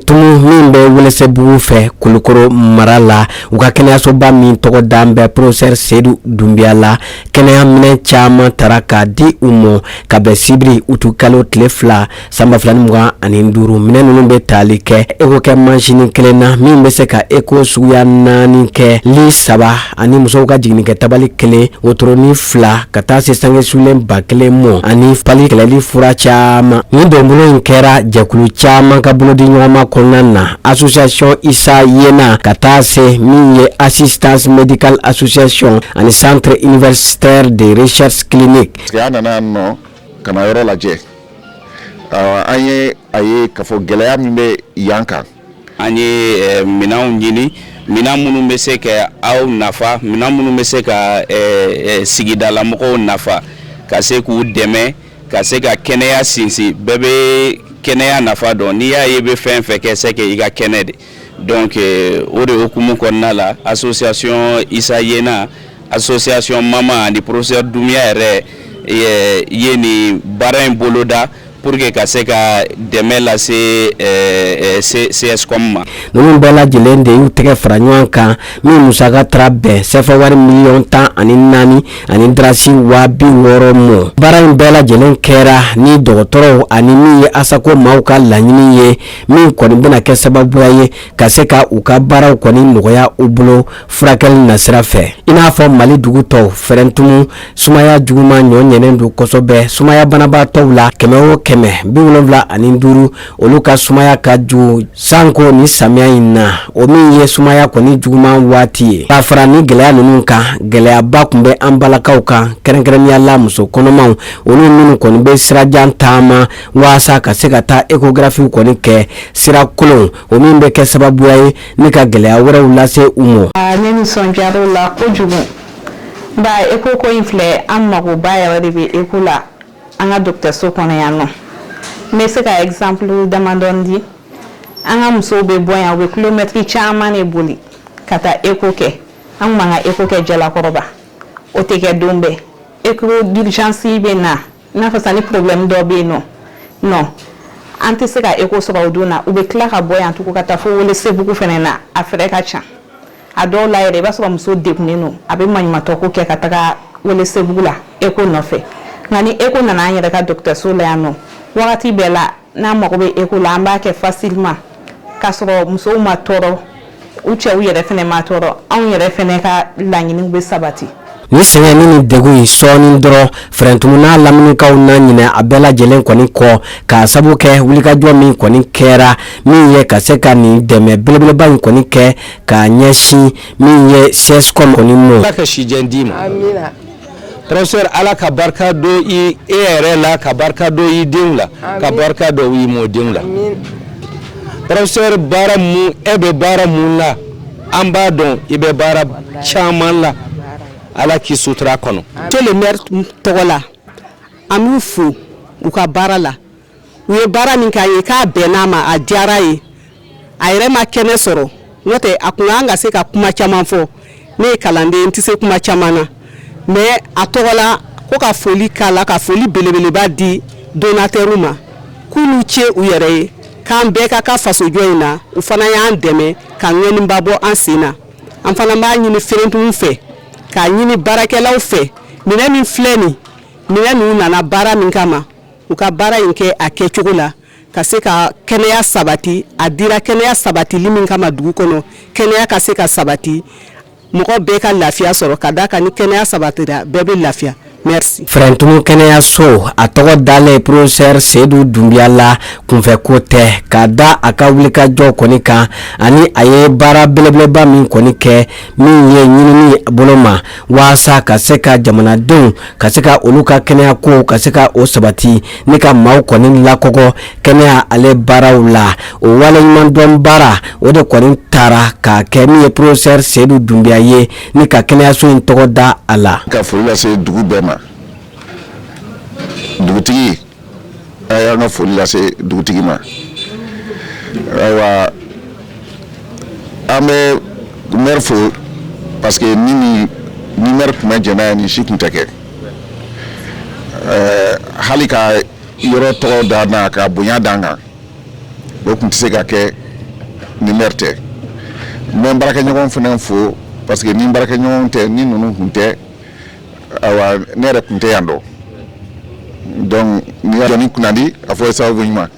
tumu min bɛ Welesebugu fɛ Kulukoro mara la u ka kɛnɛyasoba min tɔgɔ dan bɛ professeur Seydou Doumbia la kɛnɛya minɛ caman tara ka di u ma ka bɛn sibiri utu kalo tile 2 sanba 2025 minɛ ninnu bɛ tali kɛ eko kɛ machine kelen na min bɛ se ka eko suguya 4 kɛ li 3 ani musow ka jiginikɛ tabali kelen wotoroni 2 ka taa se sange sulen 1000 mɔ ani pali kɛlɛli fura caman ni donbolo in kɛra jɛkulu caman ka bolo di ɲɔgɔnma kɔnɔna na association Isa Yena ka taa se min ye assistance médicale association ani centre universitaire de recherche clinique nana no kana yɔrɔ lajɛ an ye aye ka fɔ gɛlɛya min bɛ yan kan an ye minanw ɲini minan minnu bɛ se ka aw nafa minan minnu bɛ se ka sigidala mɔgɔw nafa ka se k'u dɛmɛ ka se ka kɛnɛya sinsin bɛɛ bɛ kɛnɛya nafa dɔn n'i y'a ye bɛ fɛn fɛn kɛ se kɛ i ka kɛnɛ de donc o de hukumu kɔnɔna la association Isa Yena association Mama ani professeur Doumbia yɛrɛ ye ni baara in boloda pour que ka se ka dɛmɛ lase CSCOM ma ninnu bɛɛ lajɛlen de y'u tɛgɛ fara ɲɔgɔn kan min musaka tara bɛn sɛfɛ wari $14,000 ani drasi 60,000 mɔ baara in bɛɛ lajɛlen kɛra ni dɔgɔtɔrɔw ani min ye asako maaw ka laɲini ye min kɔni bɛna kɛ sababuya ye ka se ka u ka baaraw kɔni nɔgɔya u bolo furakɛli nasira fɛ i n'a fɔ Mali dugu tɔw fɛrɛntumu sumaya juguman ɲɔɲɛnen don kosɛbɛ sumaya banabaatɔw la 175 olu ka sumaya ka jugu sanko ni samiya in na o min ye sumaya kɔni juguman waati ye ka fara ni gɛlɛya ninnu kan gɛlɛyaba kun bɛ an balakaw kan kɛrɛnkɛrɛnnenya la muso kɔnɔmaw olu minnu kɔni bɛ sirajan taama waasa ka se ka taa échographie kɔni kɛ sira kolon o min bɛ kɛ sababuya ye ni ka gɛlɛya wɛrɛw lase u ma ne nisɔndiyara la kojugu ba écho ko in filɛ an magoba yɛrɛ de bɛ écho la an ka dɔgɔtɔrɔso kɔnɔ yan nɔ n bɛ se ka exemple damadɔni di an ka musow bɛ bɔ yan u bɛ kilomɛtiri caman de boli ka taa écho kɛ an kun b'an ka écho kɛ Jalakɔrɔba o tɛ kɛ don bɛɛ écho d'urgence bɛ na i n'a fɔ sisan ni problème dɔ bɛ yen nɔ non an tɛ se ka écho sɔrɔ o don na u bɛ tila ka bɔ yan tugun ka taa fo Welesebugu fɛnɛ na a fɛrɛ ka ca a dɔw la yɛrɛ i b'a sɔrɔ muso degunnen don a bɛ maɲumantɔ ko kɛ ka taga Welesebugu la écho nɔfɛ nka ni écho nana an yɛrɛ ka dɔgɔtɔrɔso la yan nɔ wagati bɛɛ la n'an mago bɛ écho la an b'a kɛ facilement k'a sɔrɔ musow ma tɔɔrɔ u cɛw yɛrɛ fɛnɛ ma tɔɔrɔ anw yɛrɛ fɛnɛ ka laɲiniw bɛ sabati ni sɛgɛn ni degun sɔɔni dɔrɔn fɛrɛntumu n'a laminikaw na ɲinɛ a bɛɛ lajɛlen kɔni kɔ k'a sabu kɛ wulikajɔ min kɔni kɛra min ye ka se ka nin dɛmɛ belebeleba in kɔni kɛ k'a ɲɛsin min ye CSCOM kɔni mɔ Ala ka sijɛn d'i ma amina professeur Ala ka barika do i yɛrɛ la ka barika do i denw la ka barika do i mɔdenw la professeur baara mun e bɛ baara mun la an b'a dɔn i bɛ baara caman la Ala k'i sutura kɔnɔ to le maire tɔgɔ la an b'u fo u ka baara la u ye baara min k'a ye k'a bɛnn'a ma a diyara ye a yɛrɛ ma kɛnɛ sɔrɔ n'o tɛ a kun kan ka se ka kuma caman fɔ ne ye kalanden n tɛ se kuma caman na mais a tɔgɔ la ko ka foli k'a la ka foli belebeleba di donateur ma k'u ce u yɛrɛ ye k'an bɛɛ ka ka fasojɔ in na u fana y'an dɛmɛ ka ŋɛniba bɔ an sen na an fana b'a ɲini feerentuw fɛ k'a ɲini baarakɛlaw fɛ minɛ min filɛ nin minɛ ninnu nana baara min kama u ka baara in kɛ a kɛcogo la ka se ka kɛnɛya sabati a dira kɛnɛya sabatili min kama dugu kɔnɔ kɛnɛya ka se ka sabati mɔgɔ bɛɛ ka lafiya sɔrɔ ka da kan ni kɛnɛya sabatira bɛɛ bɛ lafiya merci fɛrɛntumu kɛnɛyaso a tɔgɔ dalen professeur Seydou Doumbia la kunfɛ ko tɛ ka da a ka wulikajɔ kɔni kan ani a ye baara belebeleba min kɔni kɛ min ye ɲinini bolo ma waasa ka se ka jamanadenw ka se ka olu ka kɛnɛya ko ka se ka o sabati ni ka maaw kɔni lakɔgɔ kɛnɛya ale baaraw la o waleɲuman dɔn baara o de kɔni taara ka kɛ min ye professeur Seydou Doumbia ye ni ka kɛnɛyaso in tɔgɔ da a la ka foli lase dugu bɛɛ ma dugutigi a y'an ka foli lase dugutigi ma ayiwa an bɛ maire fo parce que ni maire tun bɛ jɛn n'a ye ni si tun tɛ kɛ hali ka yɔrɔ tɔgɔ da n'a ka bonya d'an kan o tun tɛ se ka kɛ ni maire tɛ n bɛ n baarakɛɲɔgɔn fana fo parce que ni n baarakɛɲɔgɔn tɛ ni ninnu tun tɛ awa ne yɛrɛ tun tɛ yan dɔ donc ni y'a dɔn ni kunnadi a fɔ ye sababu ɲuman